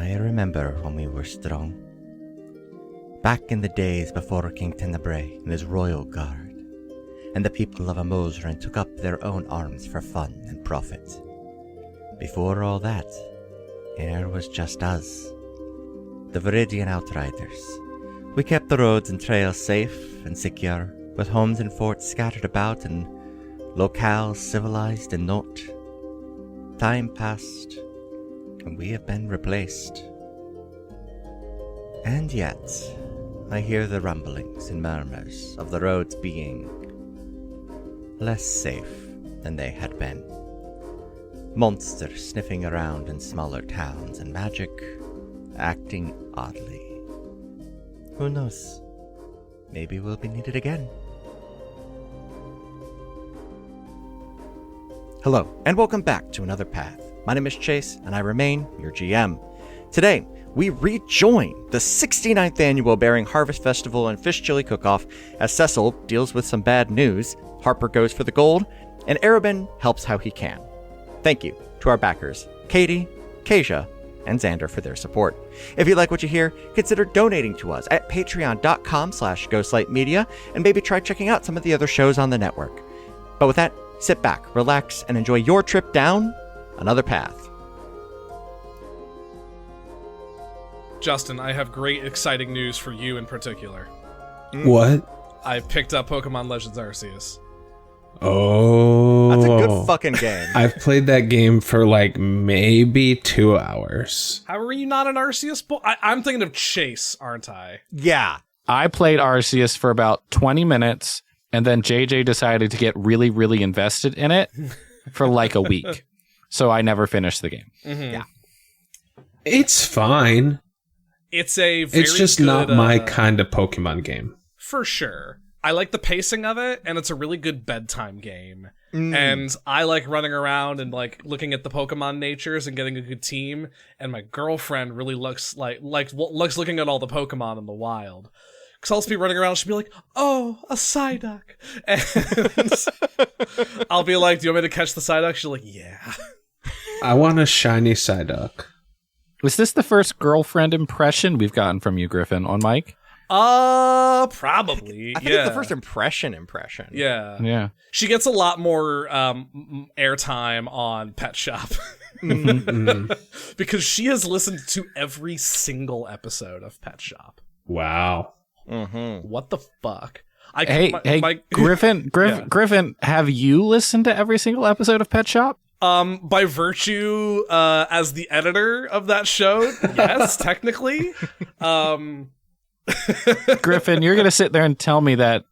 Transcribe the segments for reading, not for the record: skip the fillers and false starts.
I remember when we were strong. Back in the days before King Tenebrae and his royal guard, and the people of Amosran took up their own arms for fun and profit. Before all that, there was just us, the Viridian Outriders. We kept the roads and trails safe and secure, with homes and forts scattered about and locales civilized and not. Time passed, and we have been replaced. And yet, I hear the rumblings and murmurs of the roads being less safe than they had been. Monsters sniffing around in smaller towns and magic acting oddly. Who knows? Maybe we'll be needed again. Hello, and welcome back to Another Path. My name is Chase, and I remain your GM. Today, we rejoin the 69th annual Bering Harvest Festival and Fish Chili Cook-Off as Cecil deals with some bad news, Harper goes for the gold, and Arabin helps how he can. Thank you to our backers, Katie, Kasia, and Xander for their support. If you like what you hear, consider donating to us at patreon.com/ghostlightmedia, and maybe try checking out some of the other shows on the network. But with that, sit back, relax, and enjoy your trip down another path. Justin, I have great, exciting news for you in particular. What? I've picked up Pokemon Legends Arceus. Oh. That's a good fucking game. I've played that game for like maybe 2 hours. How are you not an Arceus boy? I'm thinking of Chase, aren't I? Yeah. I played Arceus for about 20 minutes, and then JJ decided to get really, really invested in it for like a week. So I never finished the game. Mm-hmm. Yeah. It's fine. It's a very It's just good, not my kind of Pokemon game. For sure. I like the pacing of it, and it's a really good bedtime game. And I like running around and like looking at the Pokemon natures and getting a good team. And my girlfriend really likes looking at all the Pokemon in the wild. Because I'll just be running around, she'll be like, "Oh, a Psyduck." And I'll be like, "Do you want me to catch the Psyduck?" She'll like, "Yeah." I want a shiny Psyduck. Was this the first girlfriend impression we've gotten from you, Griffin, on mic? Probably. I think it's the first impression. Yeah. Yeah. She gets a lot more airtime on Pet Shop. Because she has listened to every single episode of Pet Shop. Wow. What the fuck? Griffin, Yeah. Griffin, have you listened to every single episode of Pet Shop? By virtue, as the editor of that show, yes, technically. Griffin, you're going to sit there and tell me that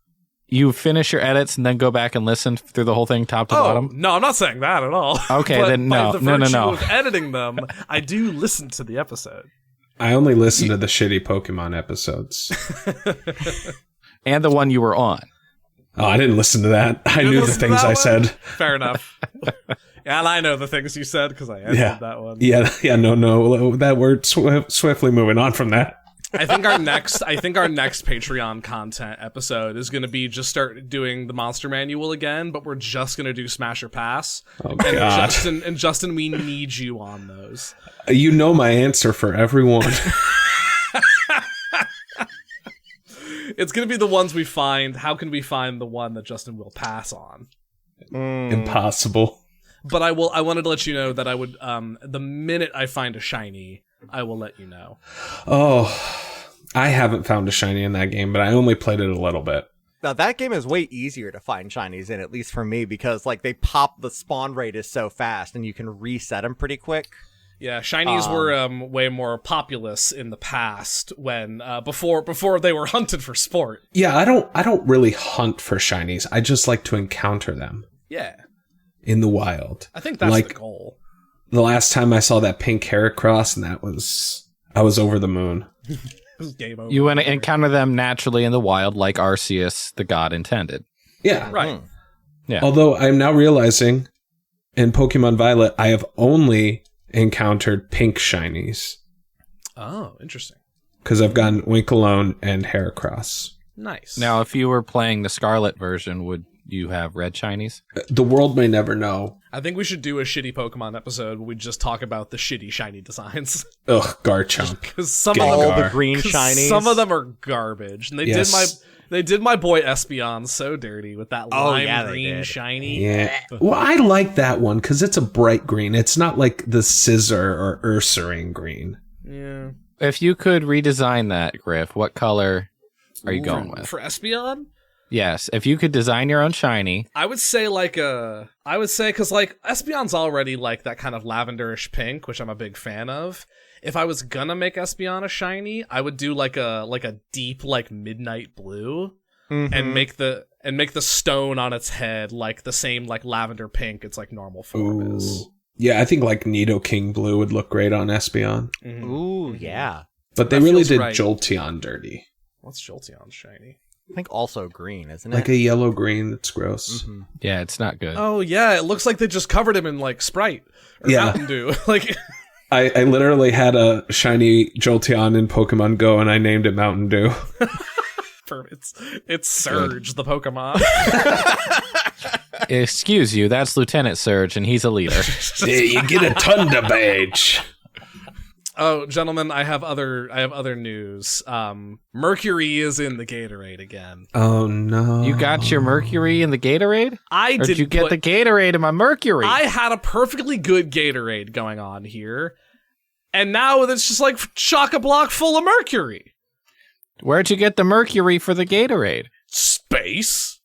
you finish your edits and then go back and listen through the whole thing top to bottom? No, I'm not saying that at all. Okay, But then by no, the no. virtue of editing them, I do listen to the episode. I only listen to the shitty Pokemon episodes. And the one you were on. Oh, I didn't listen to that. I You knew the listen to things that I one? said. Fair enough. And I know the things you said because I edited that one. Yeah, no. That we're swiftly moving on from that. I think our next Patreon content episode is going to be just start doing the Monster Manual again, but we're just going to do Smash or Pass. Oh, God. Justin, we need you on those. You know my answer for everyone. It's going to be the ones we find. How can we find the one that Justin will pass on? Impossible. But I wanted to let you know that I would, the minute I find a shiny, I will let you know. Oh, I haven't found a shiny in that game, but I only played it a little bit. Now, that game is way easier to find shinies in, at least for me, because like they pop, the spawn rate is so fast, and you can reset them pretty quick. Yeah, shinies were way more populous in the past when before they were hunted for sport. Yeah, I don't really hunt for shinies. I just like to encounter them. Yeah. In the wild. I think that's like, the goal. The last time I saw that pink Heracross, and I was over the moon. It was game over. You want to encounter them naturally in the wild like Arceus, the god, intended. Yeah. Right. Yeah. Although I'm now realizing in Pokemon Violet, I have only encountered pink shinies. Oh, interesting. Because I've gotten Winkalone and Heracross. Nice. Now, if you were playing the Scarlet version, would you have red shinies? The world may never know. I think we should do a shitty Pokemon episode where we just talk about the shitty shiny designs. Ugh, Garchomp. Because some Gengar. of them, All the green 'cause shinies. some of them are garbage, and Yes. they did my boy Espeon so dirty with that Oh, lime yeah, they green did. shiny. Yeah. Well, I like that one because it's a bright green. It's not like the Scissor or Ursaring green. Yeah. If you could redesign that, Griff, what color are you going with? For Espeon? Yes, if you could design your own shiny. I would say because like Espeon's already like that kind of lavenderish pink, which I'm a big fan of. If I was gonna make Espeon a shiny, I would do like a deep like midnight blue and make the stone on its head like the same like lavender pink its like normal form is. Ooh. Yeah, I think like Nidoking blue would look great on Espeon. Mhm. Ooh, yeah. But they That really feels did right. Jolteon dirty. What's Jolteon's shiny? I think also green, isn't it? Like a yellow green that's gross. Mhm. Yeah, it's not good. Oh yeah, it looks like they just covered him in like Sprite or Yeah. Mountain Dew. Like I literally had a shiny Jolteon in Pokemon Go and I named it Mountain Dew. it's Surge, the Pokemon. Excuse you, that's Lieutenant Surge, and he's a leader. Yeah, you get a Thunder Badge. Oh, gentlemen, I have other news. Mercury is in the Gatorade again. Oh no. You got your Mercury in the Gatorade? I Or did you get the Gatorade in my Mercury? I had a perfectly good Gatorade going on here, and now it's just like chock-a-block full of mercury. Where'd you get the Mercury for the Gatorade? Space.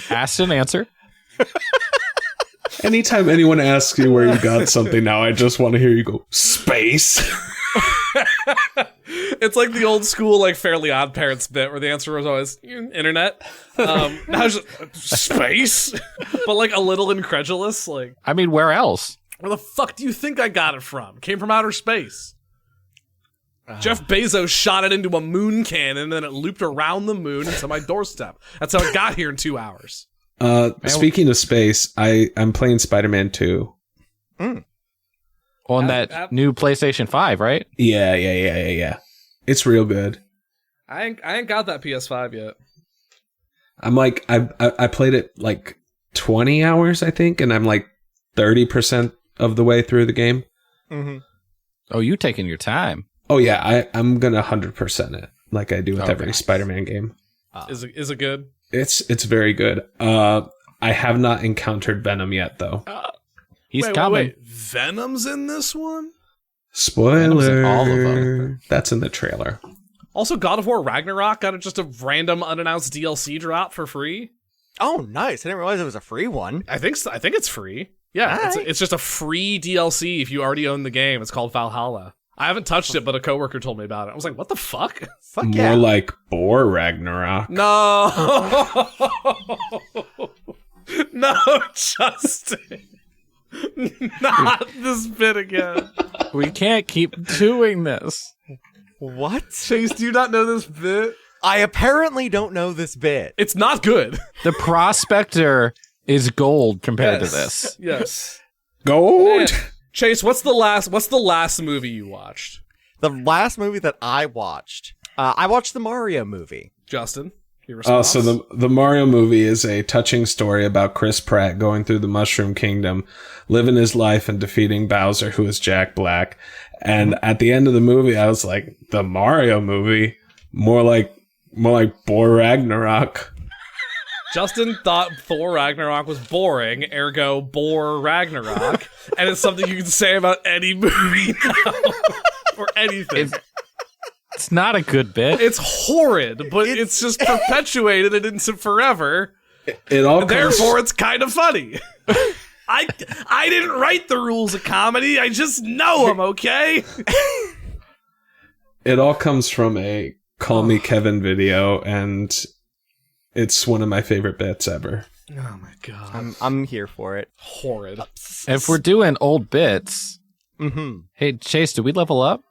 Asked and answered. Anytime anyone asks you where you got something now, I just want to hear you go, space. It's like the old school, like Fairly Odd Parents bit where the answer was always internet. Now it's just space, but like a little incredulous. Like, I mean, where else? where the fuck do you think I got it from? Came from outer space. Jeff Bezos shot it into a moon cannon, and then it looped around the moon into my doorstep. That's how it got here in 2 hours. Speaking of space, I'm playing Spider-Man 2. On that new PlayStation 5, right? Yeah. It's real good. I ain't got that PS5 yet. I'm like, I played it like 20 hours, I think, and I'm like 30% of the way through the game. Mm-hmm. Oh, you taking your time. Oh yeah, I'm gonna 100% it, like I do with Okay. every Spider-Man game. Is it good? It's very good. I have not encountered Venom yet, though. He's coming. Venom's in this one? Spoiler. in all of them. That's in the trailer. Also, God of War Ragnarok got just a random unannounced DLC drop for free. Oh, nice. I didn't realize it was a free one. I think so. I think it's free. Yeah, Alright. it's just a free DLC if you already own the game. It's called Valhalla. I haven't touched it, but a coworker told me about it. I was like, what the fuck? Fuck More yeah. like Boar Ragnarok. No. No, Justin. Not this bit again. We can't keep doing this. What? Chase, do you not know this bit? I apparently don't know this bit. It's not good. The Prospector is gold compared to this. Yes. Gold. Man, Chase, what's the last movie you watched? The last movie that I watched the Mario movie. Justin, your Oh, response? so the Mario movie is a touching story about Chris Pratt going through the Mushroom Kingdom, living his life and defeating Bowser, who is Jack Black. And at the end of the movie, I was like, the Mario movie, more like Boar Ragnarok. Justin thought Thor Ragnarok was boring, ergo bore Ragnarok, and it's something you can say about any movie now. Or anything. It's not a good bit. It's horrid, but it's just perpetuated and into forever. It all comes, Therefore, it's kind of funny. I didn't write the rules of comedy. I just know them, okay? it all comes from a Call Me Kevin video, and it's one of my favorite bits ever. Oh my god. I'm here for it. Horrid. If we're doing old bits, Mm-hmm. hey, Chase, did we level up?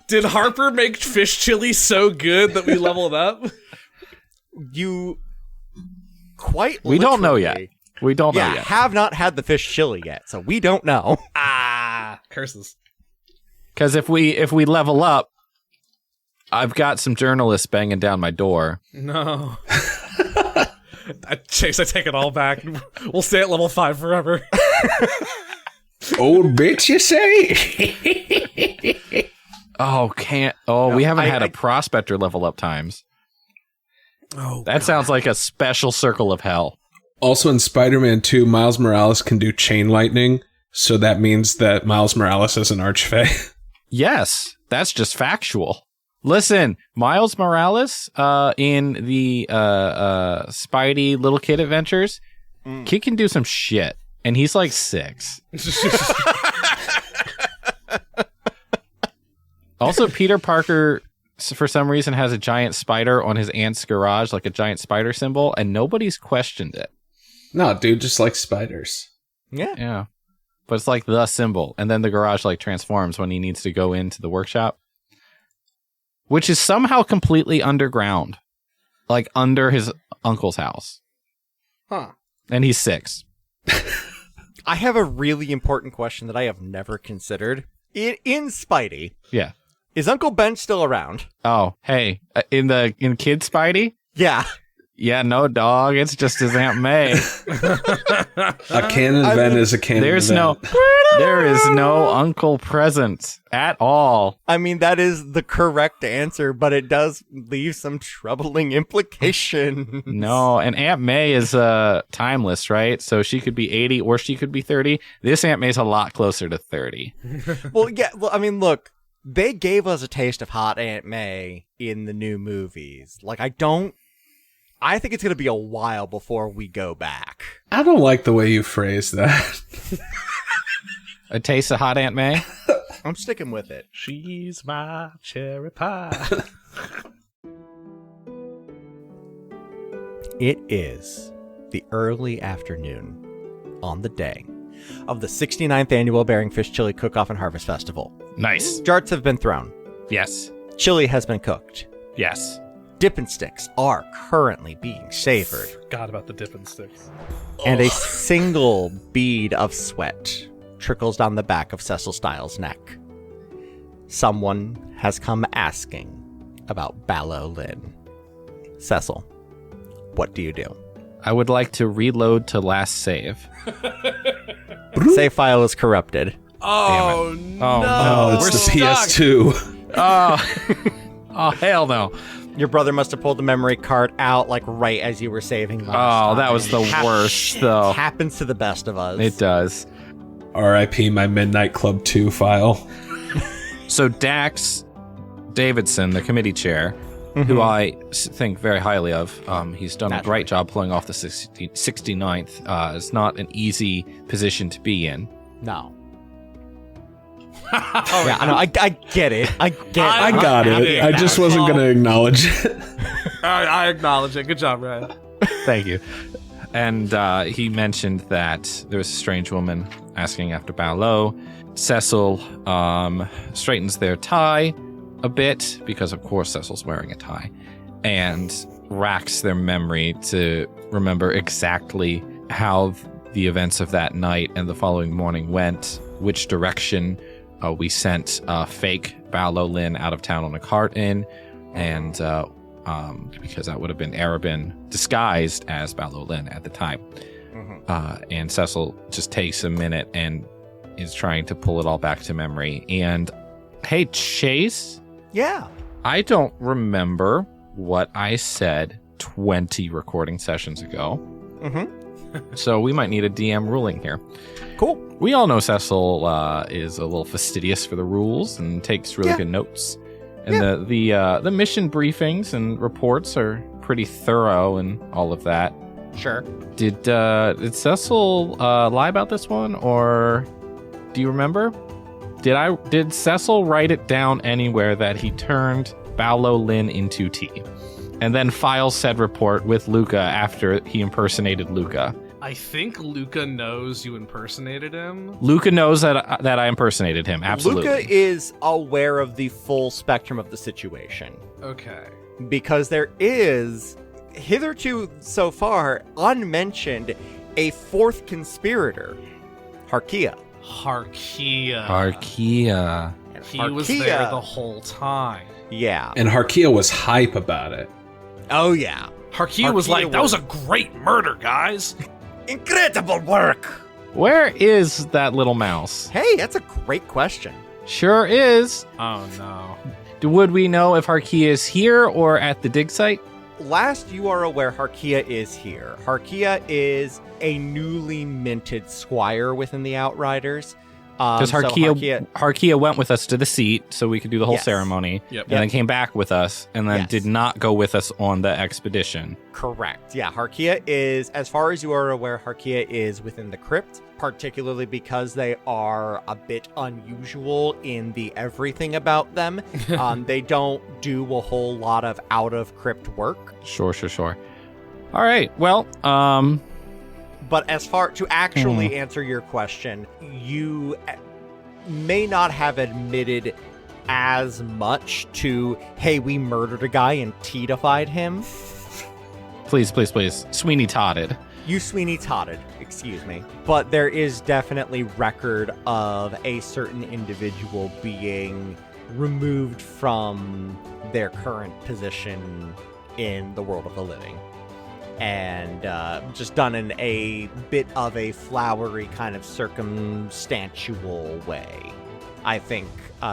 Did Harper make fish chili so good that we leveled up? You quite We don't know yet. literally- We don't know Yeah, yet. have not had the fish chili yet, so we don't know. Ah, curses. Because if we level up, I've got some journalists banging down my door. No. Chase, I take it all back. We'll stay at level 5 forever. Old bitch, you say? We haven't had a prospector level up times. Oh, That sounds like a special circle of hell. Also in Spider-Man 2, Miles Morales can do chain lightning, so that means that Miles Morales is an archfey. Yes, that's just factual. Listen, Miles Morales in the Spidey Little Kid Adventures, Kid can do some shit, and he's like 6. Also, Peter Parker, for some reason, has a giant spider on his aunt's garage, like a giant spider symbol, and nobody's questioned it. No, dude just likes spiders. Yeah. Yeah. But it's like the symbol, and then the garage like transforms when he needs to go into the workshop. Which is somehow completely underground. Like under his uncle's house. Huh. And he's 6. I have a really important question that I have never considered. In Spidey, Yeah. is Uncle Ben still around? Oh, hey, in Kid Spidey? Yeah. Yeah, no, dog. It's just his Aunt May. A canon event is a canon There is event. no uncle present at all. I mean, that is the correct answer, but it does leave some troubling implications. No, and Aunt May is timeless, right? So she could be 80 or she could be 30. This Aunt May's a lot closer to 30. Well, yeah, I mean, look, they gave us a taste of hot Aunt May in the new movies. Like, I think it's going to be a while before we go back. I don't like the way you phrase that. A taste of hot Aunt May? I'm sticking with it. She's my cherry pie. It is the early afternoon on the day of the 69th annual Bearing Fish Chili Cook-Off and Harvest Festival. Nice. Jarts have been thrown. Yes. Chili has been cooked. Yes. Dippin' sticks are currently being savored. Forgot about the dipping sticks. And a single bead of sweat trickles down the back of Cecil Styles' neck. Someone has come asking about Ballo Lynn. Cecil, what do you do? I would like to reload to last save. Save file is corrupted. Oh, no. Oh, it's We're the stuck. PS2. Oh, hell no. Your brother must have pulled the memory card out like right as you were saving last Oh, that time. was the worst, though. Happens to the best of us. It does. R.I.P. my Midnight Club 2 file. So Dax Davidson, the committee chair, who I think very highly of, he's done a great job pulling off the 69th. It's not an easy position to be in. No. Yeah, I know. I get it. I get it. I got it. I just wasn't going to acknowledge it. I acknowledge it. Good job, Ryan. Thank you. And he mentioned that there was a strange woman asking after Ballo. Cecil straightens their tie a bit, because of course Cecil's wearing a tie, and racks their memory to remember exactly how the events of that night and the following morning went, which direction we sent fake Ballo Lynn out of town on a cart in, and because that would have been Arabin disguised as Ballo Lynn at the time. And Cecil just takes a minute and is trying to pull it all back to memory. And hey, Chase, Yeah. I don't remember what I said 20 recording sessions ago. So we might need a DM ruling here. Cool. We all know Cecil is a little fastidious for the rules and takes really good notes. And the mission briefings and reports are pretty thorough and all of that. Sure. Did Cecil lie about this one, or do you remember? Did Cecil write it down anywhere that he turned Ballo Lynn into tea, and then file said report with Luca after he impersonated Luca? I think Luca knows you impersonated him. Luca knows that I impersonated him. Absolutely. Luca is aware of the full spectrum of the situation, Okay. because there is, hitherto so far, unmentioned, a fourth conspirator, Harkia. Harkia. Archaea. And He was there the whole time. Yeah. And Harkia was hype about it. Oh, yeah. Harkia was like, that was a great murder, guys. Incredible work. Where is that little mouse? Hey, that's a great question. Sure is. Oh, no. Would we know if Harkia is here or at the dig site? Last you are aware, Harkia is here. Harkia is a newly minted squire within the Outriders. Because Harkia went with us to the seat so we could do the whole Yes. ceremony. Yep. And then came back with us and then Yes. did not go with us on the expedition. Correct. Yeah, Harkia is, as far as you are aware, Harkia is within the crypt, particularly because they are a bit unusual in the everything about them. They don't do a whole lot of out of crypt work. Sure. All right. Well, But as far to actually answer your question, you may not have admitted as much to, hey, we murdered a guy and Tita-fied him. please. Sweeney Todded. You Sweeney Todded, excuse me. But there is definitely record of a certain individual being removed from their current position in the world of the living. And just done in a bit of a flowery kind of circumstantial way. I think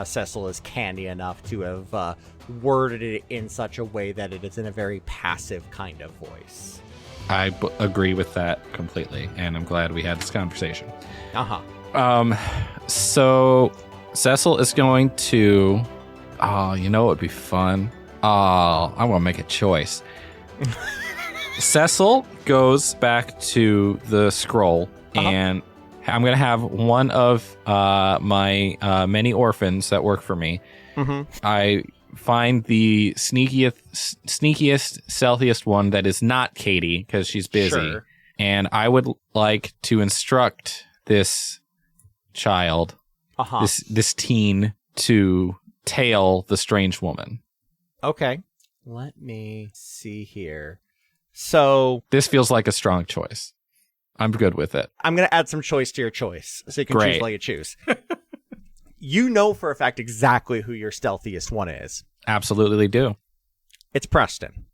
Cecil is canny enough to have worded it in such a way that it is in a very passive kind of voice. I agree with that completely, and I'm glad we had this conversation. Uh-huh. So Cecil is going to... Oh, you know what would be fun? Oh, I want to make a choice. Cecil goes back to the scroll, and I'm going to have one of my many orphans that work for me. I find the sneakiest, stealthiest one that is not Katie, because she's busy. Sure. And I would like to instruct this child, this teen, to tail the strange woman. Okay. Let me see here. So This feels like a strong choice. I'm good with it. I'm going to add some choice to your choice, so you can choose Great. while you choose. You know for a fact exactly who your stealthiest one is. Absolutely do. It's Preston,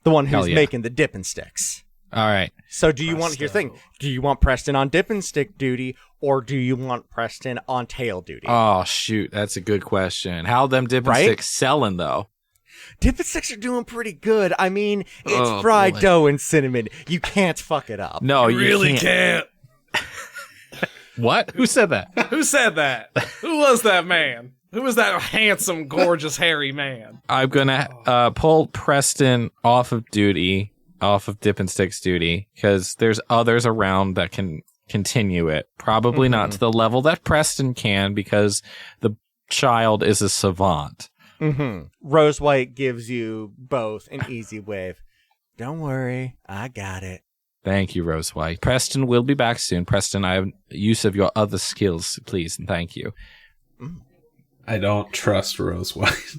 the one Hell who's yeah. making the dip and sticks. All right. So do you want, here's the thing, do you want Preston on dip and stick duty, or do you want Preston on tail duty? Oh, shoot. That's a good question. How them dip and Right? sticks selling, though? Dip and sticks are doing pretty good. I mean, it's Oh, fried boy. dough and cinnamon. You can't fuck it up. No, you Really can't. can't. What? Who said that? Who said that? Who was that man? Who was that handsome, gorgeous, hairy man? I'm going to pull Preston off of duty, off of dip and sticks duty, because there's others around that can continue it. Probably not to the level that Preston can, because the child is a savant. Rose White gives you both an easy wave. Don't worry, I got it. Thank you, Rose White. Preston will be back soon. Preston, I have use of your other skills, please, and thank you. I don't trust Rose White.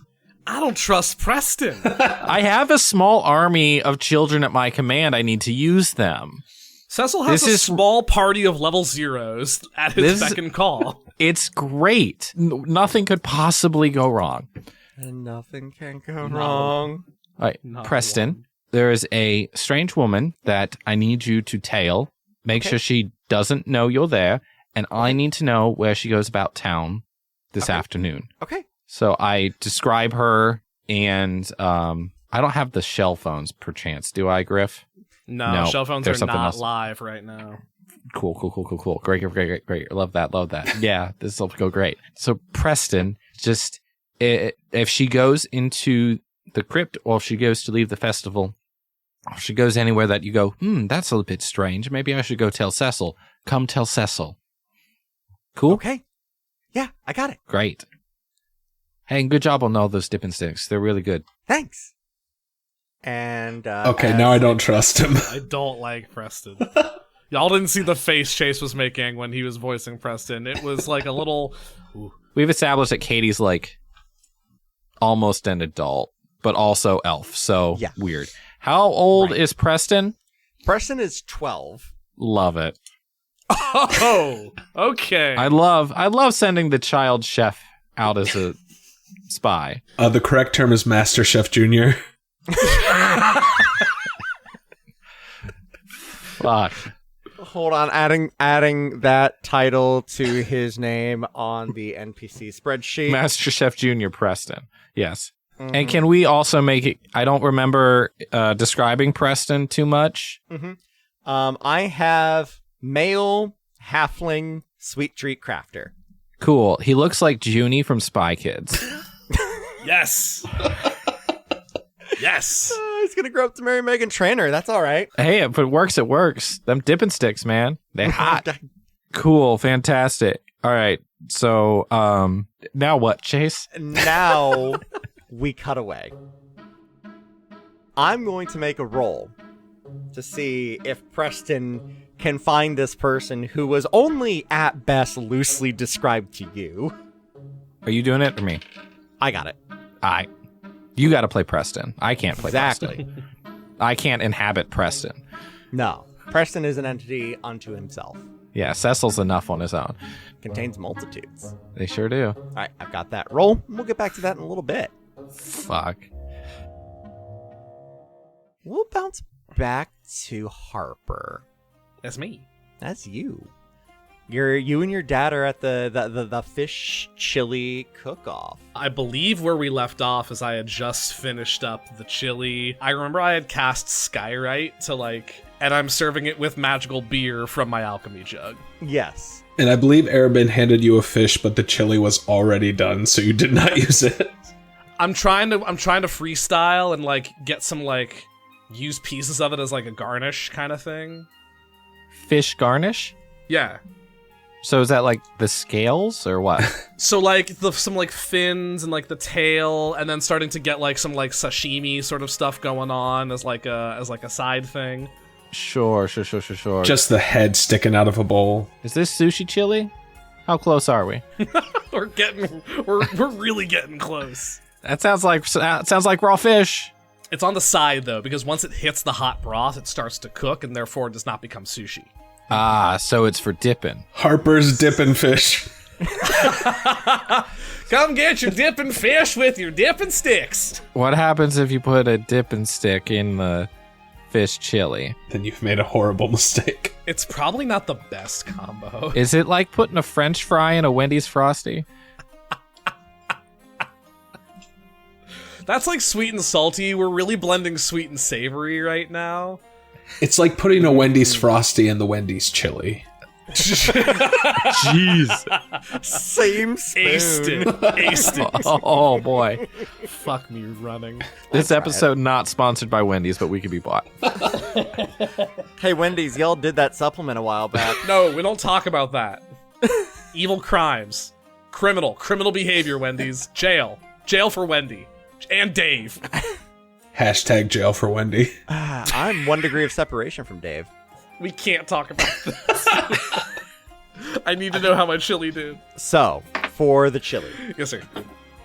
I don't trust Preston. I have a small army of children at my command. I need to use them. Cecil has This a is- small party of level zeros at his This- beck and call. It's great. Nothing could possibly go wrong. And nothing can go wrong. All right, Not Preston, one. there is a strange woman that I need you to tail. Make sure she doesn't know you're there, and I need to know where she goes about town this afternoon. Okay. So I describe her, and I don't have the shell phones, perchance. Do I, Griff? No, shell phones there's are something not else. live right now. Cool. Great. Love that. Yeah, this will go great. So Preston, just if she goes into the crypt, or if she goes to leave the festival, or if she goes anywhere that you go, that's a little bit strange. Maybe I should go tell Cecil. Come tell Cecil. Cool? Okay. Yeah, I got it. Great. Hey, and good job on all those dip and sticks. They're really good. Thanks. And Okay, now I don't trust him. I don't like Preston. Y'all didn't see the face Chase was making when he was voicing Preston. It was like a little... Ooh. We've established that Katie's like almost an adult, but also elf. So Yeah. weird. How old is Preston? Preston is 12. Love it. Oh, okay. I love sending the child chef out as a spy. The correct term is Master Chef Junior. Fuck. Hold on, adding that title to his name on the NPC spreadsheet. Master Chef Junior Preston. Yes. And can we also make it? I don't remember describing Preston too much. I have male halfling sweet treat crafter. Cool. He looks like Junie from Spy Kids. Yes. Yes. He's gonna grow up to marry Megan Trainor. That's all right. Hey, if it works, it works. Them dipping sticks, man. They hot. Cool. Fantastic. All right. So, now what, Chase? Now we cut away. I'm going to make a roll to see if Preston can find this person who was only at best loosely described to you. Are you doing it or me? I got it. You got to play Preston. I can't play Exactly. Preston. I can't inhabit Preston. No. Preston is an entity unto himself. Yeah, Cecil's enough on his own. Contains multitudes. They sure do. All right, I've got that roll. We'll get back to that in a little bit. Fuck. We'll bounce back to Harper. That's me. That's you. You and your dad are at the fish chili cook-off. I believe where we left off is I had just finished up the chili. I remember I had cast Skyrite to and I'm serving it with magical beer from my alchemy jug. Yes. And I believe Arabin handed you a fish, but the chili was already done, so you did not use it. I'm trying to freestyle and get some use pieces of it as a garnish kind of thing. Fish garnish? Yeah. So is that the scales or what? So some fins and the tail, and then starting to get some sashimi sort of stuff going on as a side thing. Sure. Just the head sticking out of a bowl. Is this sushi chili? How close are we? We're really getting close. That sounds like raw fish. It's on the side though, because once it hits the hot broth, it starts to cook and therefore does not become sushi. Ah, so it's for dipping. Harper's dipping fish. Come get your dipping fish with your dipping sticks. What happens if you put a dipping stick in the fish chili? Then you've made a horrible mistake. It's probably not the best combo. Is it like putting a French fry in a Wendy's Frosty? That's sweet and salty. We're really blending sweet and savory right now. It's like putting a Wendy's Frosty in the Wendy's chili. Jeez. Same spoon. Aced it. Oh, boy. Fuck me running. This episode not sponsored by Wendy's, but we could be bought. Hey, Wendy's, y'all did that supplement a while back. No, we don't talk about that. Evil crimes. Criminal behavior, Wendy's. Jail for Wendy. And Dave. Hashtag jail for Wendy. I'm 1 degree of separation from Dave. We can't talk about this. I need to know how my chili did. So, for the chili, Yes, sir.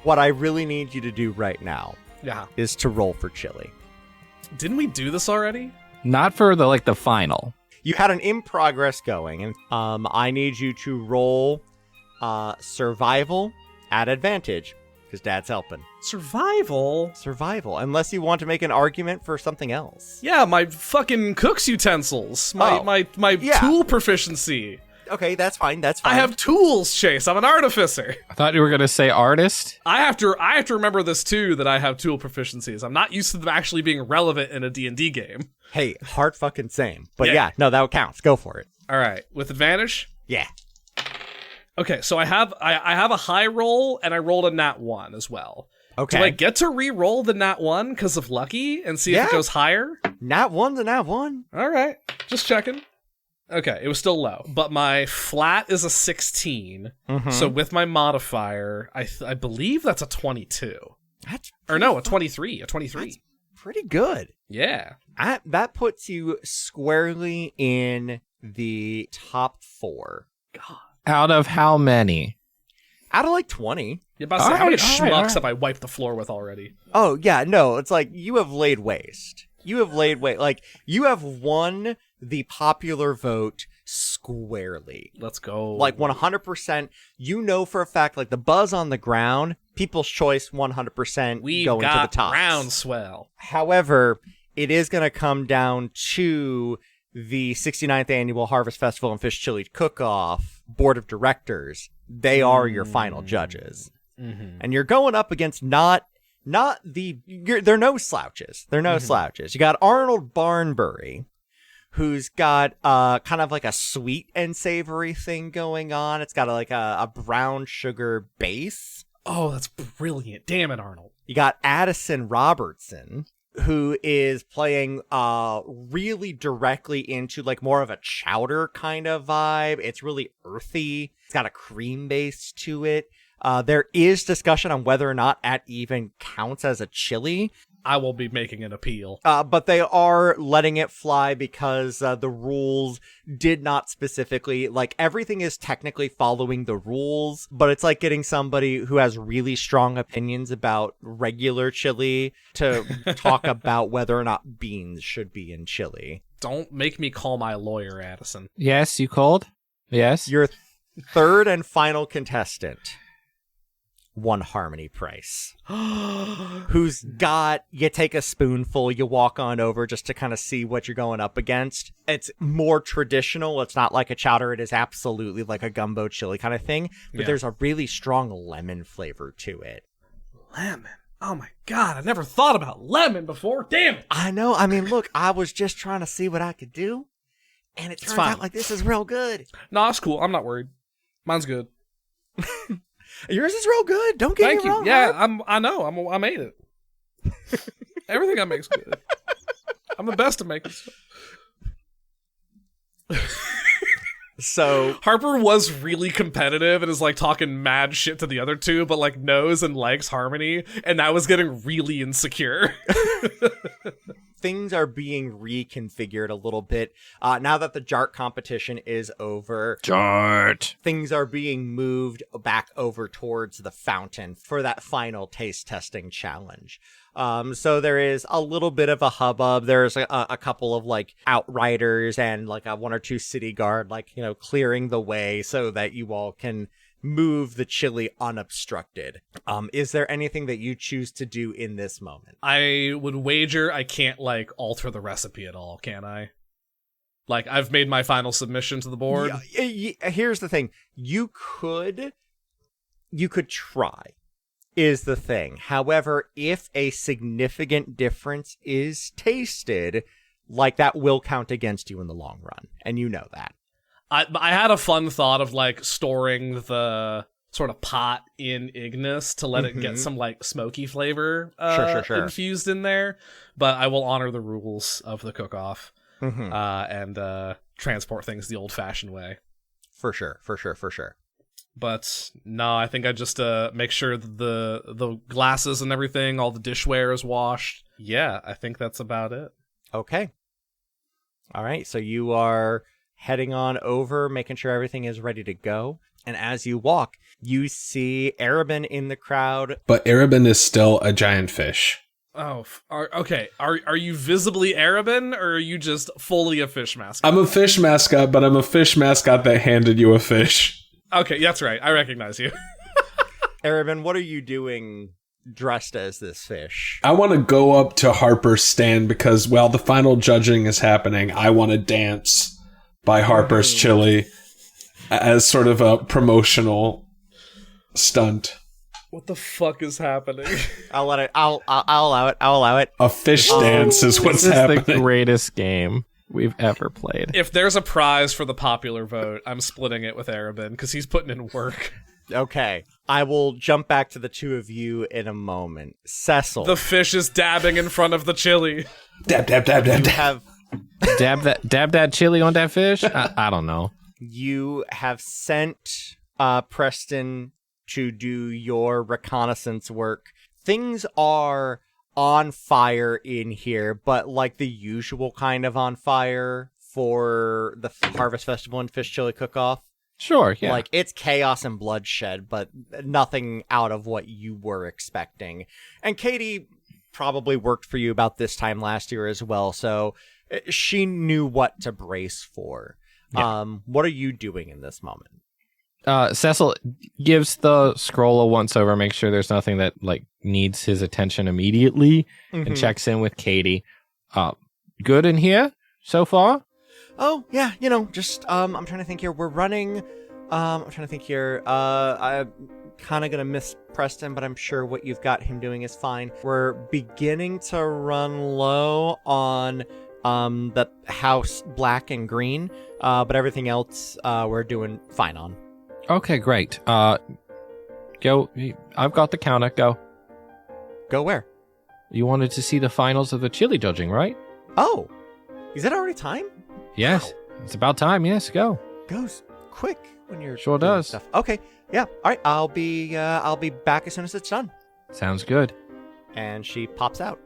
what I really need you to do right now Yeah. is to roll for chili. Didn't we do this already? Not for the final. You had an in progress going, and I need you to roll survival at advantage, because Dad's helping. Survival? Survival, unless you want to make an argument for something else. Yeah, my fucking cook's utensils. Oh, My yeah. tool proficiency. Okay, that's fine. That's I fine. have tools, Chase. I'm an artificer. I thought you were going to say artist. I have to remember this too, that I have tool proficiencies. I'm not used to them actually being relevant in a D&D game. Hey, hard fucking same. But Yeah. yeah, no, that counts. Go for it. All right, with advantage? Yeah. Okay, so I have a high roll and I rolled a nat 1 as well. Okay. Do I get to re-roll the nat 1 because of lucky and see if Yeah. it goes higher? Nat 1's a nat 1. All right, just checking. Okay, it was still low, but my flat is a 16. So with my modifier, I believe that's a 22. That's Or no, a 23. A 23. That's pretty good. Yeah. That puts you squarely in the top 4. Out of how many? Out of 20. Yeah, about to say, how many All right, schmucks all right. have I wiped the floor with already? Oh, yeah, no, it's you have laid waste. You have laid waste. You have won the popular vote squarely. Let's go. 100%. You know for a fact, the buzz on the ground People's Choice 100% We going to the got top. groundswell. However, it is going to come down to the 69th Annual Harvest Festival and Fish Chili Cook-Off Board of Directors. They are your final judges. Mm-hmm. And you're going up against they're no slouches. They're no slouches. You got Arnold Barnbury, who's got kind of like a sweet and savory thing going on. It's got a brown sugar base. Oh, that's brilliant. Damn it, Arnold. You got Addison Robertson, who is playing really directly into like more of a chowder kind of vibe. It's really earthy. It's got a cream base to it. There is discussion on whether or not that even counts as a chili. I will be making an appeal. But they are letting it fly because the rules did not specifically, like, everything is technically following the rules, but it's like getting somebody who has really strong opinions about regular chili to talk about whether or not beans should be in chili. Don't make me call my lawyer, Addison. Yes, you called? Yes. Your third and final contestant, one Harmony Price, who's got, you take a spoonful, you walk on over just to kind of see what you're going up against. It's more traditional. It's not like a chowder. It is absolutely like a gumbo chili kind of thing, but Yeah. there's a really strong lemon flavor to it. Lemon. Oh my god, I never thought about lemon before. Damn it. I know. I mean, look, I was just trying to see what I could do, and it turns fine. out like this is real good. No, it's cool. I'm not worried. Mine's good. Yours is real good. Don't get Thank me you. wrong. Yeah, Harp. I know. I made it. Everything I make's good. I'm the best at making stuff. So Harper was really competitive and is like talking mad shit to the other two, but like knows and likes Harmony, and I was getting really insecure. things are being reconfigured a little bit. Now that the JART competition is over, Jart. things are being moved back over towards the fountain for that final taste testing challenge. So there is a little bit of a hubbub. There's a couple of like outriders and like one or two city guard, like, you know, clearing the way so that you all can move the chili unobstructed. Is there anything that you choose to do in this moment? I would wager I can't like alter the recipe at all, can I? Like, I've made my final submission to the board. Here's the thing. You could try, is the thing. However, if a significant difference is tasted, like, that will count against you in the long run. And you know that. I had a fun thought of like storing the sort of pot in Ignis to let it get some like smoky flavor Sure. infused in there, but I will honor the rules of the cook-off Mhm. and transport things the old-fashioned way. For sure. But no, I think I just make sure that the glasses and everything, all the dishware is washed. Yeah, I think that's about it. Okay. All right. So you are heading on over, making sure everything is ready to go. And as you walk, you see Arabin in the crowd. But Arabin is still a giant fish. Oh, okay. Are you visibly Arabin, or are you just fully a fish mascot? I'm a fish mascot, but I'm a fish mascot that handed you a fish. Okay, that's right. I recognize you. Arabin, what are you doing dressed as this fish? I want to go up to Harper's stand because while the final judging is happening, I want to dance by Harper's Chili as sort of a promotional stunt. What the fuck is happening? I'll allow it. A fish dance is what's This is happening. the greatest game we've ever played. If there's a prize for the popular vote, I'm splitting it with Arabin because he's putting in work. Okay. I will jump back to the two of you in a moment. Cecil, The fish is dabbing in front of the chili. Dab, dab, dab, dab, you dab. have dab that chili on that fish? I don't know. you have sent Preston to do your reconnaissance work. Things are on fire in here, but like the usual kind of on fire for the Harvest Festival and Fish Chili Cook-Off. Sure, yeah. Like, it's chaos and bloodshed, but nothing out of what you were expecting. And Katie probably worked for you about this time last year as well, so she knew what to brace for. Yeah. What are you doing in this moment? Cecil gives the scroll a once over, make sure there's nothing that like needs his attention immediately, and checks in with Katie. Good in here so far? Oh, yeah, just, I'm trying to think here. We're running, I'm trying to think here. I'm kind of going to miss Preston, but I'm sure what you've got him doing is fine. We're beginning to run low on, the house black and green, but everything else, we're doing fine on. Okay, great. Go. I've got the counter. Go. Go where? You wanted to see the finals of the chili judging, right? Oh, is it already time? Yes. It's about time. Yes, go. Goes quick when you're Sure doing does. stuff. Okay, yeah. All right, I'll be back as soon as it's done. Sounds good. And she pops out.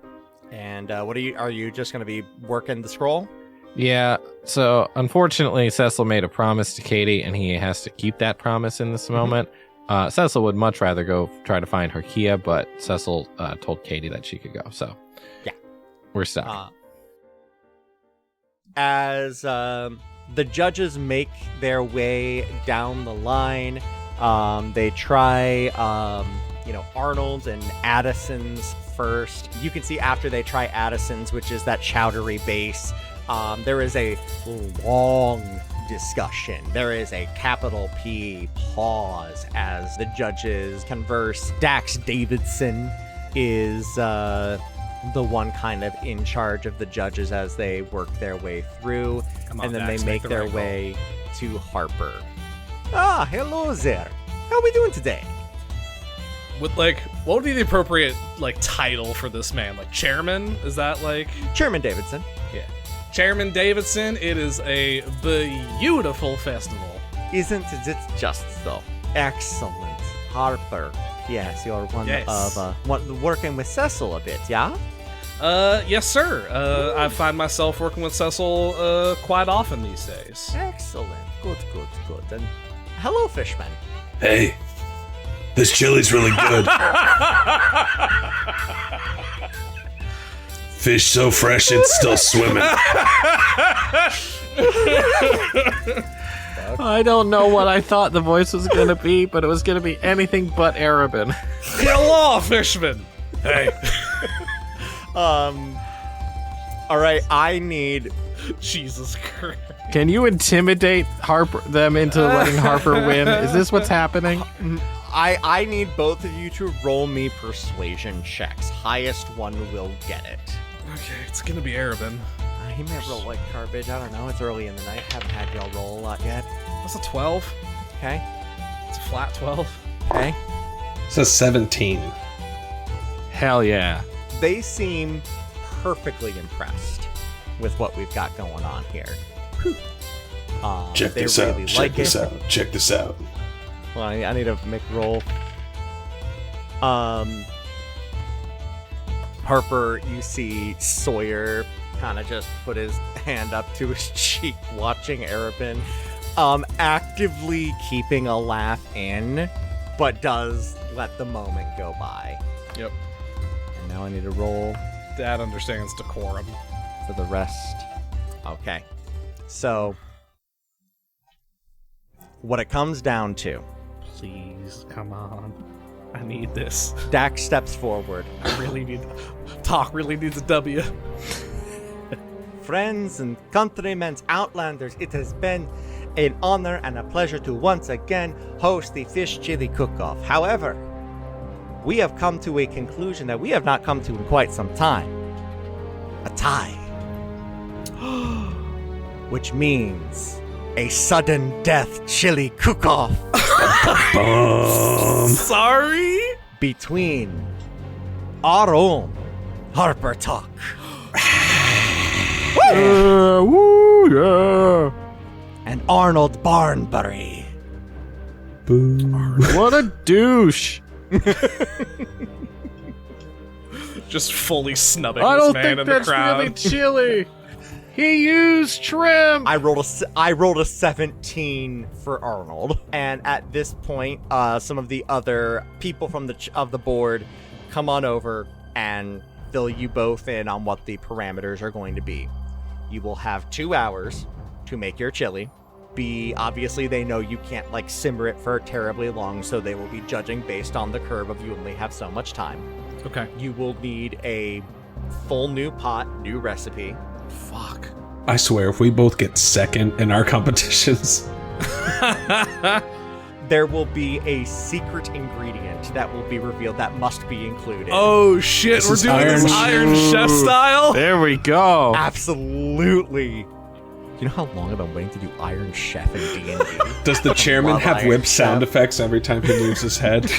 And are you just going to be working the scroll? Yeah, so unfortunately, Cecil made a promise to Katie, and he has to keep that promise in this moment. Cecil would much rather go try to find her Kia, but Cecil told Katie that she could go, so yeah, we're stuck. As the judges make their way down the line, they try, Arnold's and Addison's first. You can see after they try Addison's, which is that chowdery base, there is a long discussion. There is a capital P pause as the judges converse. Dax Davidson is the one kind of in charge of the judges as they work their way through. Come on, and then Dax, they make the their right way to Harper. Ah, hello there. How are we doing today? With what would be the appropriate title for this man? Chairman? Is that Chairman Davidson. Yeah. Chairman Davidson, it is a beautiful festival. Isn't it just so? Excellent. Harper. Yes, you're one of working with Cecil a bit, yeah? Yes, sir. I find myself working with Cecil quite often these days. Excellent. Good. And hello, Fishman. Hey, this chili's really good. Fish so fresh it's still swimming. I don't know what I thought the voice was going to be, but it was going to be anything but Arabin. Hello, Fishman. Hey. All right, I need... Jesus Christ. Can you intimidate them into letting Harper win? Is this what's happening? I need both of you to roll me persuasion checks. Highest one will get it. Okay, it's gonna be Arabin. He may roll like garbage. I don't know. It's early in the night. Haven't had y'all roll a lot yet. That's a 12. Okay. It's a flat 12. Okay. It's a 17. Hell yeah. They seem perfectly impressed with what we've got going on here. Check they this really out. Check like this it. out. Check this out. Well, I need to make a roll. Harper, you see Sawyer kind of just put his hand up to his cheek watching Arabin, actively keeping a laugh in, but does let the moment go by. Yep. And now I need to roll Dad understands decorum. for the rest. Okay. So, what it comes down to, Please, come on. I need this. Dax steps forward. I really need... Talk really needs a W. Friends and countrymen, Outlanders, it has been an honor and a pleasure to once again host the Fish Chili Cook-Off. However, we have come to a conclusion that we have not come to in quite some time. A tie. Which means a sudden death chili cook-off Sorry? between our own Harper Talk Woo, yeah. and Arnold Barnbury. What a douche. Just fully snubbing I this don't man think in the that's crowd. really chili. He used shrimp. I rolled a 17 for Arnold, and at this point, some of the other people from the board come on over and fill you both in on what the parameters are going to be. You will have 2 hours to make your chili. be, obviously they know you can't like simmer it for terribly long, so they will be judging based on the curve of you only have so much time. Okay. You will need a full new pot, new recipe. Fuck. I swear, if we both get second in our competitions, There will be a secret ingredient that will be revealed that must be included. Oh shit, This we're is doing this Iron Iron Chef style? There we go. Absolutely. You know how long I've been waiting to do Iron Chef in D&D? does the chairman Love have Iron whip sound Chef. effects every time he moves his head?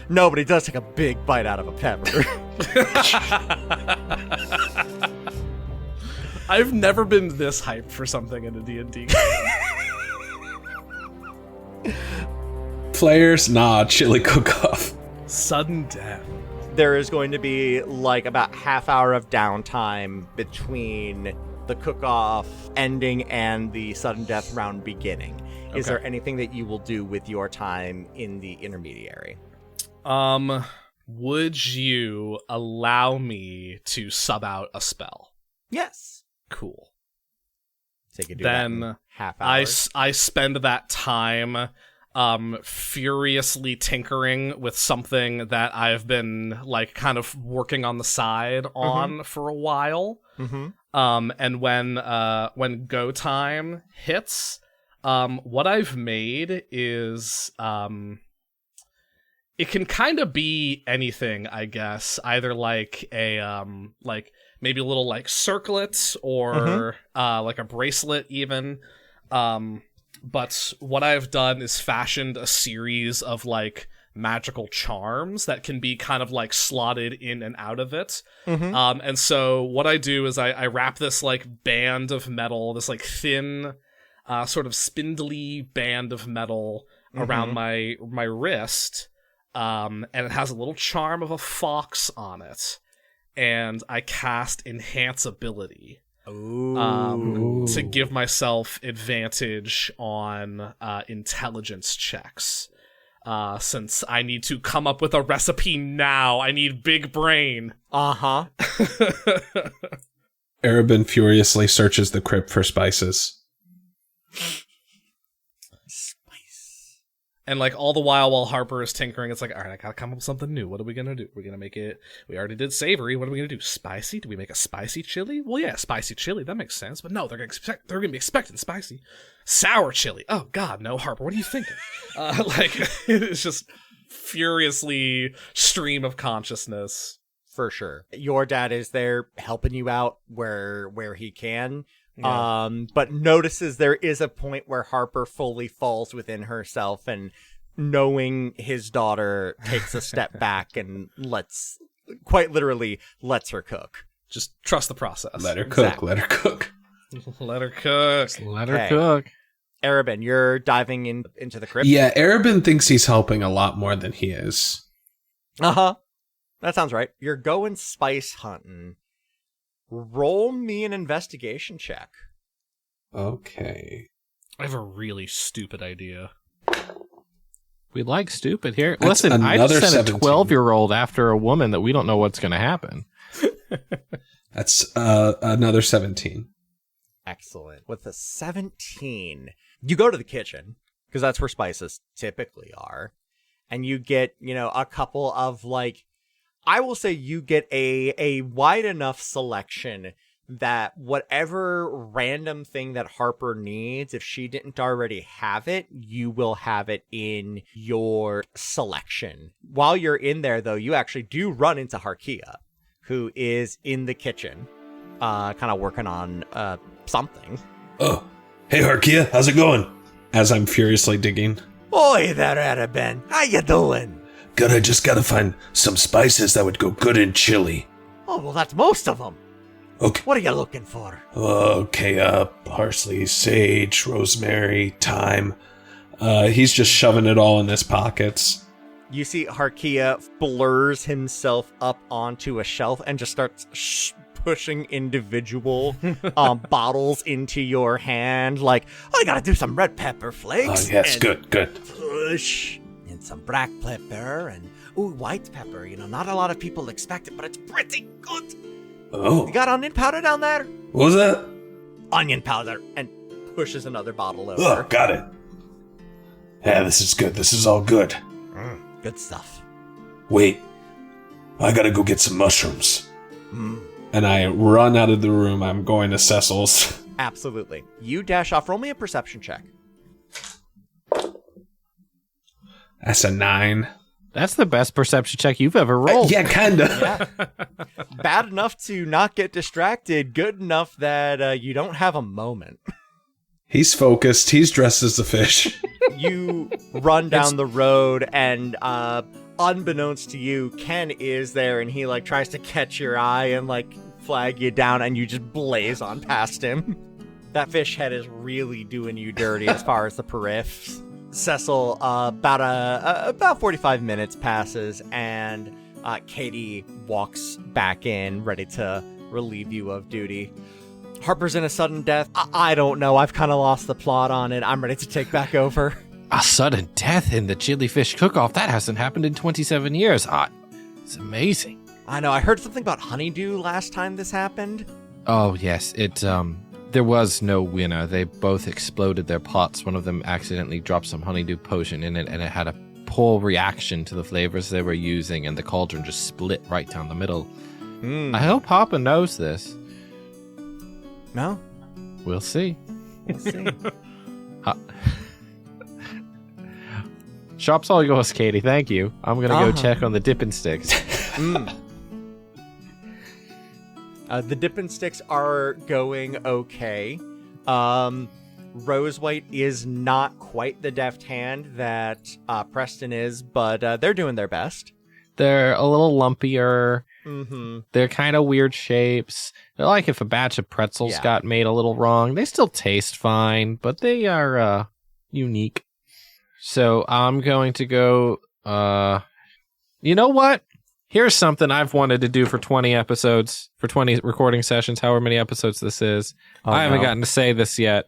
No, but he does take a big bite out of a pepper. I've never been this hyped for something in a D&D game. Flares? Nah, chili cook-off. Sudden death. There is going to be like about half hour of downtime between the cook-off ending and the sudden death round beginning. Is Okay. there anything that you will do with your time in the intermediary? Would you allow me to sub out a spell? Yes. Cool. So you can do that in Then half I hours. spend that time furiously tinkering with something that I've been like kind of working on the side on for a while. Mm-hmm. And when go time hits, what I've made is it can kind of be anything, I guess. Either like a like maybe a little like circlet or like a bracelet even. But what I've done is fashioned a series of like magical charms that can be kind of like slotted in and out of it. And so what I do is I wrap this like band of metal, this like thin, sort of spindly band of metal around my wrist. And it has a little charm of a fox on it. And I cast Enhance Ability. To give myself advantage on intelligence checks. Since I need to come up with a recipe now. I need big brain. Uh-huh. Arabin furiously searches the crypt for spices. And like all the while Harper is tinkering, it's like, all right, I gotta come up with something new. What are we gonna do? We're gonna make it. We already did savory. What are we gonna do? Spicy? Do we make a spicy chili? Well, yeah, spicy chili. That makes sense. But no, they're gonna be expecting spicy. Sour chili. Oh God, no, Harper. What are you thinking? Like it's just furiously stream of consciousness. For sure. Your dad is there helping you out where he can. Yeah. But notices there is a point where Harper fully falls within herself, and knowing his daughter takes a step back and quite literally lets her cook. Just trust the process. Let her cook, Exactly. let her cook. Let her cook. Let her Okay. cook. Arabin, you're diving into the crypt? Yeah, Arabin thinks he's helping a lot more than he is. Uh-huh. That sounds right. You're going spice hunting. Roll me an investigation check. Okay. I have a really stupid idea. We like stupid here. That's Listen, I another just sent 17. a 12-year-old after a woman that we don't know what's going to happen. That's another 17. Excellent. With a 17, you go to the kitchen, because that's where spices typically are, and you get, a couple of, like, I will say you get a wide enough selection that whatever random thing that Harper needs, if she didn't already have it, you will have it in your selection. While you're in there, though, you actually do run into Harkia, who is in the kitchen, kind of working on something. Oh, hey Harkia, how's it going? As I'm furiously digging. Oi there, Arabin. How you doing? Good, I just gotta find some spices that would go good in chili. Oh, well, that's most of them. Okay. What are you looking for? Okay, parsley, sage, rosemary, thyme. He's just shoving it all in his pockets. You see Harkia blurs himself up onto a shelf and just starts pushing individual bottles into your hand. Like, I gotta do some red pepper flakes. Oh, yes, and good. Push. And some black pepper and, white pepper. Not a lot of people expect it, but it's pretty good. Oh, You got onion powder down there? what was that? Onion powder. And pushes another bottle over. Oh, got it. Yeah, this is good. This is all good. Good stuff. Wait, I gotta go get some mushrooms. And I run out of the room. I'm going to Cecil's. Absolutely. You dash off. Roll me a perception check. That's a 9. That's the best perception check you've ever rolled. Yeah, kinda. Bad enough to not get distracted. Good enough that you don't have a moment. He's focused. He's dressed as a fish. You run down the road, and unbeknownst to you, Ken is there, and he like tries to catch your eye and like flag you down, and you just blaze on past him. That fish head is really doing you dirty as far as the periffs. Cecil, about 45 minutes passes, and Katie walks back in, ready to relieve you of duty. Harper's in a sudden death. I don't know. I've kind of lost the plot on it. I'm ready to take back over. A sudden death in the chili-fish cook-off? That hasn't happened in 27 years. It's amazing. I know. I heard something about honeydew last time this happened. Oh, yes. There was no winner. They both exploded their pots. One of them accidentally dropped some honeydew potion in it, and it had a poor reaction to the flavors they were using, and the cauldron just split right down the middle. I hope Harper knows this. No? We'll see. We'll see. Shop's all yours, Katie. Thank you. I'm going to go check on the dipping sticks. The dipping sticks are going okay. Rose White is not quite the deft hand that Preston is, but they're doing their best. They're a little lumpier. Mm-hmm. They're kind of weird shapes. They're like if a batch of pretzels got made a little wrong. They still taste fine, but they are unique. So I'm going to go... you know what? Here's something I've wanted to do for 20 episodes, for 20 recording sessions, however many episodes this is. I haven't gotten to say this yet.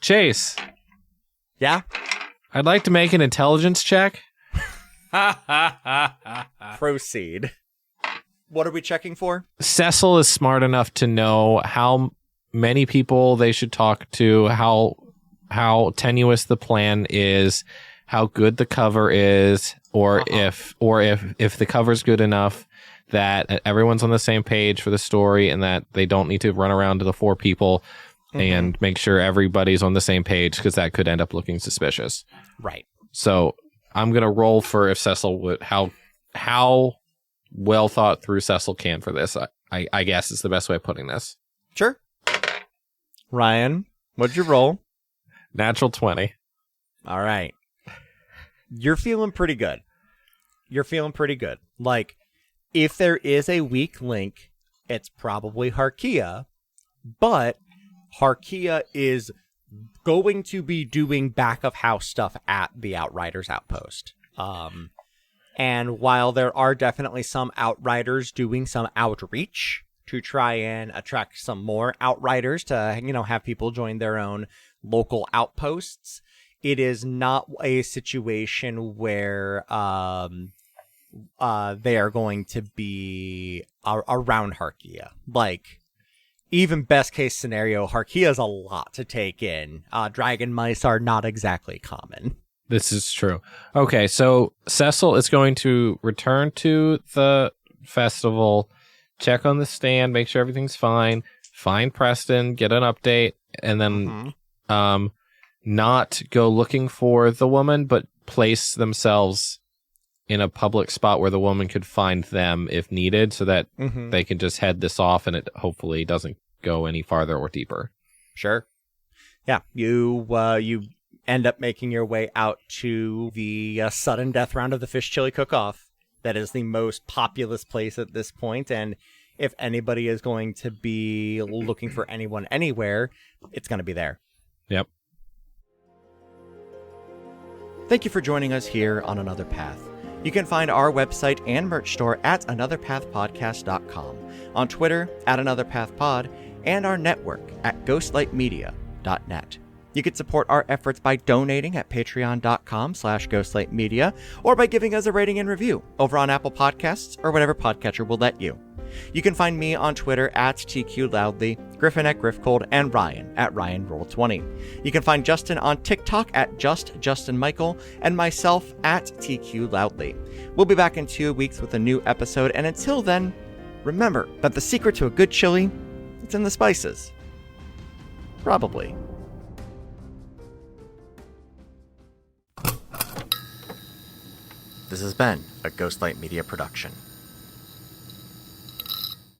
Chase. Yeah? I'd like to make an intelligence check. Proceed. What are we checking for? Cecil is smart enough to know how many people they should talk to, how tenuous the plan is, how good the cover is, or if the cover's good enough that everyone's on the same page for the story and that they don't need to run around to the 4 people and make sure everybody's on the same page, because that could end up looking suspicious. Right. So I'm gonna roll for if Cecil would how well thought through Cecil can for this. I guess is the best way of putting this. Sure. Ryan, what'd you roll? Natural 20. All right. You're feeling pretty good. Like, if there is a weak link, it's probably Harkia, but Harkia is going to be doing back of house stuff at the Outriders outpost. And while there are definitely some Outriders doing some outreach to try and attract some more Outriders to, have people join their own local outposts, it is not a situation where they are going to be around Harkia. Like, even best case scenario, Harkia is a lot to take in. Dragon mice are not exactly common. This is true. Okay, so Cecil is going to return to the festival, check on the stand, make sure everything's fine, find Preston, get an update, and then not go looking for the woman, but place themselves in a public spot where the woman could find them if needed, so that they can just head this off and it hopefully doesn't go any farther or deeper. Sure. Yeah, you end up making your way out to the sudden death round of the Fish Chili Cook-Off. That is the most populous place at this point, and if anybody is going to be looking for anyone anywhere, it's going to be there. Yep. Thank you for joining us here on Another Path. You can find our website and merch store at anotherpathpodcast.com, on Twitter at anotherpathpod, and our network at ghostlightmedia.net. You can support our efforts by donating at patreon.com/ghostlightmedia, or by giving us a rating and review over on Apple Podcasts or whatever podcatcher will let you. You can find me on Twitter at TQLoudly, Griffin at Griffcold, and Ryan at RyanRoll20. You can find Justin on TikTok at JustJustinMichael and myself at TQLoudly. We'll be back in 2 weeks with a new episode, and until then, remember that the secret to a good chili, it's in the spices. Probably. This has been a Ghostlight Media production.